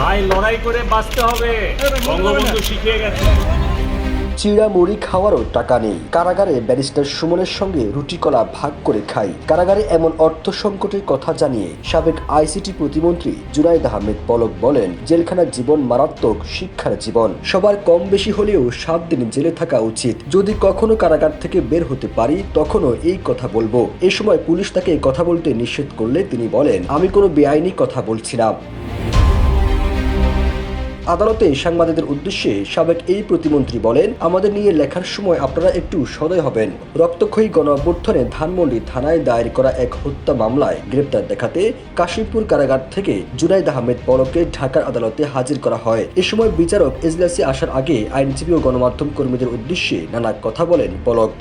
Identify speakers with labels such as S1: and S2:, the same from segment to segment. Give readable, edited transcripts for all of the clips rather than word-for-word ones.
S1: ভাই লড়াই করে বাঁচতে হবে, বঙ্গবন্ধু শিখিয়ে গেছে।
S2: চিড়া মুড়ি খাওয়ারও টাকা নেই, কারাগারে ব্যারিস্টার সুমনের সঙ্গে রুটি কলা ভাগ করে খাই। কারাগারে এমন অর্থ সংকটের কথা জানিয়ে সাবেক আইসিটি প্রতিমন্ত্রী জুনায়েদ আহমেদ পলক বলেন, জেলখানার জীবন মারাত্মক শিক্ষার জীবন। সবার কম বেশি হলেও 7 দিন জেলে থাকা উচিত। যদি কখনো কারাগার থেকে বের হতে পারি তখনও এই কথা বলবো। এ সময় পুলিশ তাকে কথা বলতে নিষেধ করলে তিনি বলেন, আমি কোনো বেআইনি কথা বলছি না। আদালতে সাংবাদিকদের উদ্দেশ্যে সাবেক এই প্রতিমন্ত্রী বলেন, আমাদের নিয়ে লেখার সময় আপনারা একটু সদয় হবেন। রক্তক্ষয়ী গণ অভ্যুত্থানে ধানমন্ডি থানায় দায়ের করা এক হত্যা মামলায় গ্রেপ্তার দেখাতে কাশিমপুর কারাগার থেকে জুনায়েদ আহমেদ পলককে ঢাকার আদালতে হাজির করা হয়। এ সময় বিচারক এজলাসে আসার আগে আইনজীবী ও গণমাধ্যম কর্মীদের উদ্দেশ্যে নানা কথা বলেন পলক।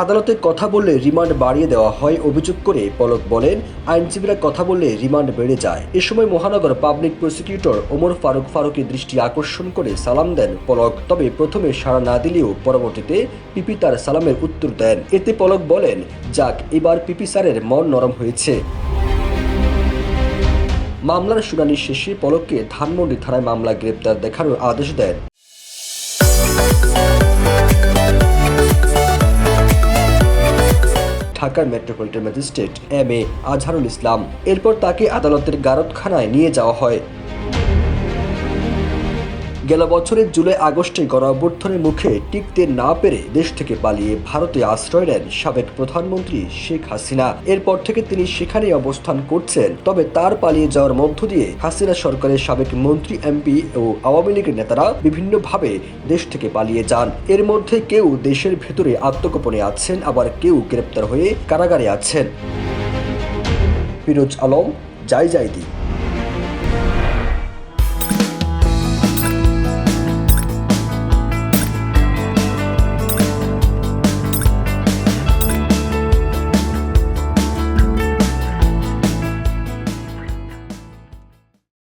S2: আদালতে কথা বললে রিমান্ড বাড়িয়ে দেওয়া হয় অভিযোগ করে পলক বলেন, আইনজীবীরা কথা বললে রিমান্ড বেড়ে যায়। এ সময় মহানগর পাবলিক প্রসিকিউটর ওমর ফারুকের দৃষ্টি আকর্ষণ করে সালাম দেন পলক। তবে প্রথমে সাড়া না দিলেও পরবর্তীতে পিপি তার সালামের উত্তর দেন। এতে পলক বলেন, যাক, এবার পিপি স্যারের মন নরম হয়েছে। মামলার শুনানি শেষে পলককে ধানমন্ডি থানায় মামলা গ্রেপ্তার দেখানোর আদেশ দেন। ঢাকার metropolitan magistrate M A. Azharul Islam. এরপর তাকে আদালতের গারদখানায় নিয়ে যাওয়া হয়। গেল বছরের জুলাই আগস্টে গণ অভ্যুত্থানের মুখে টিকতে না পেরে দেশ থেকে পালিয়ে ভারতে আশ্রয় নেন সাবেক প্রধানমন্ত্রী শেখ হাসিনা। এরপর থেকে তিনি সেখানেই অবস্থান করছেন। তবে তার পালিয়ে যাওয়ার মধ্য দিয়ে হাসিনা সরকারের সাবেক মন্ত্রী, এমপি ও আওয়ামী লীগের নেতারা বিভিন্নভাবে দেশ থেকে পালিয়ে যান। এর মধ্যে কেউ দেশের ভেতরে আত্মগোপনে আছেন, আবার কেউ গ্রেপ্তার হয়ে কারাগারে আছেন। ফিরোজ আলম, জয় জয়দীপ।